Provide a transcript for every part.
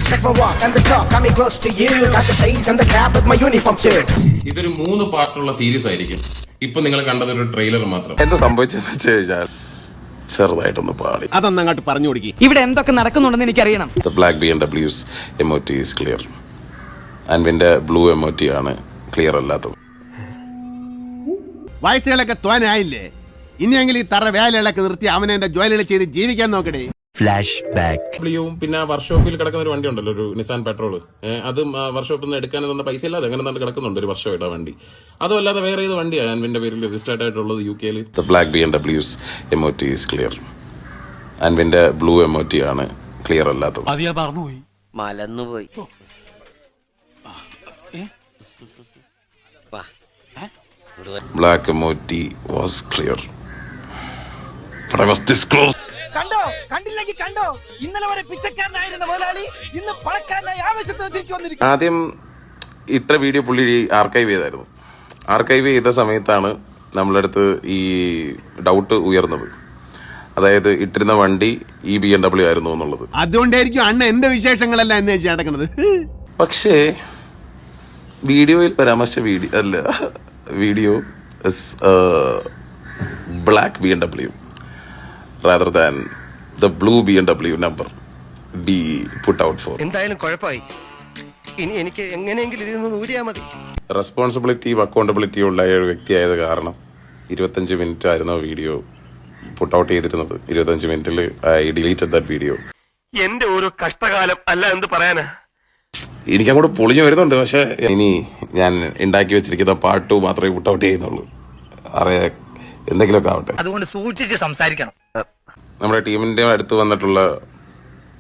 Check my walk and the talk, coming close to you. Got the shades and the cap with my uniform too. ഇതൊരു 3 പാർട്ടുള്ള series ആയിരിക്കും. ഇപ്പൊ നിങ്ങൾ കണ്ടത് ഒരു trailer മാത്രം. എന്താ സംഭവിച്ചെന്ന് വെച്ച് കഴിഞ്ഞാൽ ചെറുതായിട്ടൊന്ന് പാടി അതൊന്നങ്ങോട്ട് പറഞ്ഞു കൊടുക്കി. ഇവിടെ എന്തൊക്കെ നടക്കുന്നുണ്ടെന്ന് എനിക്കറിയണം. The black BMW's MOT is clear. അൻവിന്റെ ബ്ലൂ MOT ആണ് ക്ലിയർ അല്ലാത്തത്. വയസ്സുകളൊക്കെ തോനായില്ലേ? ഇനിയെങ്കിലും ഈ തറ വേലകളൊക്കെ നിർത്തി അവനെ എന്റെ ജോലികൾ ചെയ്ത് ജീവിക്കാൻ നോക്കണേ. Flash back. പിന്നെ വർക്ക്ഷോപ്പിൽ കിടക്കുന്ന ഒരു വണ്ടി ഉണ്ടല്ലോ, ഒരു നിസാൻ പെട്രോൾ. അത് വർക്ക്ഷോപ്പിൽ നിന്ന് എടുക്കാൻ പൈസ ഇല്ലാതെ അങ്ങനെ തന്നെ കിടക്കുന്നുണ്ട് ഒരു വർഷമായിട്ട് ആ വണ്ടി. അതുമല്ലാതെ വേറെ ഏത് വണ്ടിയാണ് അൻവിന്റെ പേരിൽ രജിസ്റ്റേർഡ് ആയിട്ടുള്ളത് UK-ൽ? The black BMW's MOT is clear. അൻവിന്റെ ബ്ലൂ MOT ആണ് ക്ലിയർ അല്ലാത്തത്. അത് ഞാൻ മറന്നുപോയി. മലന്നുപോയി. Black MOT was clear. But I was this close. കണ്ടോ കണ്ടില്ലെങ്കിൽ കണ്ടോ, ഇന്നലെ വരെ പിച്ചക്കാരനായിരുന്ന മുതലാളി ഇന്ന് പണക്കാരനായി ആവശ്യത്തിന് തിരിച്ചു വന്നിരിക്കും. ആദ്യം ഇട്ട വീഡിയോ പുള്ളി ആർക്കൈവ് ചെയ്തായിരുന്നു. ആർക്കൈവ് ചെയ്ത സമയത്താണ് നമ്മളടുത്ത് ഈ ഡൗട്ട് ഉയർന്നത്, അതായത് ഇട്ടിരുന്ന വണ്ടി ഈ BMW ആയിരുന്നു എന്നുള്ളത്. അതുകൊണ്ടായിരിക്കും അണ്ണ എന്റെ വിശേഷങ്ങളെല്ലാം അന്വേഷിച്ച് നടക്കുന്നത്. പക്ഷേ വീഡിയോയിൽ പരാമർശ video black BMW rather than the blue BMW number be put out for. എന്തായാലും കുഴപ്പമായി. ഇനി എനിക്ക് എങ്ങനെയെങ്കിലും ഇതിൽ നിന്ന് ഊരിയാ മതി. റെസ്പോൺസിബിലിറ്റിയും അക്കൗണ്ടബിലിറ്റിയും ഉള്ള ഒരു വ്യക്തിയായത് കാരണം 25 മിനിറ്റ് ആയിരുന്നു വീഡിയോ പുട്ട് ഔട്ട് ചെയ്തിരുന്നത്. 25 മിനിറ്റിൽ ഐ ഡിലീറ്റഡ് ദാറ്റ് വീഡിയോ. എന്റെ ഒരു കഷ്ടകാലം അല്ല എന്ത് പറയാനാ. എനിക്കങ്ങോട്ട് പൊളിഞ്ഞു വരുന്നുണ്ട്. പക്ഷെ ഇനി ഞാൻ ഉണ്ടാക്കി വെച്ചിരിക്കുന്ന പാർട്ട് 2 മാത്രമേ പുട്ട് ഔട്ട് ചെയ്യുന്നുള്ളൂ. എന്തെങ്കിലുമൊക്കെ ആവട്ടെ. അതുകൊണ്ട് സൂക്ഷിച്ച് സംസാരിക്കണം. നമ്മുടെ ടീമിന്റെ അടുത്ത് വന്നിട്ടുള്ള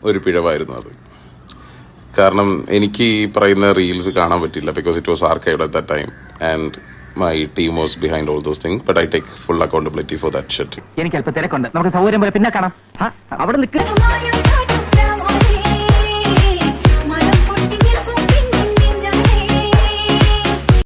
ഒരു പിഴവായിരുന്നു അത്. കാരണം എനിക്ക് ഈ പറയുന്ന റീൽസ് കാണാൻ പറ്റില്ല, because it was archived at that time and my team was behind all those things, but I take full accountability for that shit. എനിക്ക് അല്പം തിരക്കുണ്ട്, നമുക്ക് സൗകര്യം പോലെ പിന്നെ കാണാം. അവിടെ നിൽക്കും.